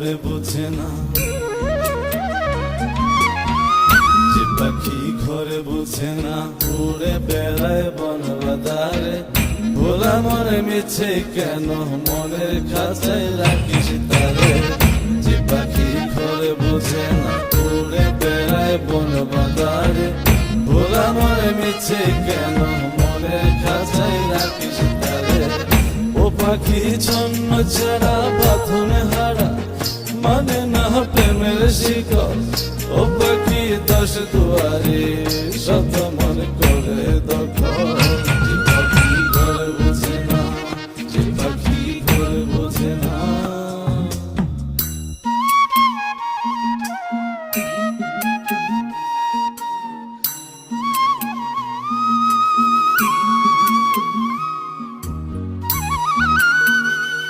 ঘরে বোঝে না, যে পাখি ঘরে বোঝে না, উড়ে বেড়ায় বন বাদারে। ভোলা মনে মিছে কেন মনের খাঁচায় রাখিস তারে। যে পাখি ঘরে বোঝে না, উড়ে বেড়ায় বন বাদারে। ভোলা মনে মিছে কেন মনের খাঁচায় রাখিস তারে। ও পাখি ছন্ন ছাড়া বাঁধনে হারা, মানে না প্রেমের শিকল। ও পাখি 10 দুয়ারে শত মন করে দখল।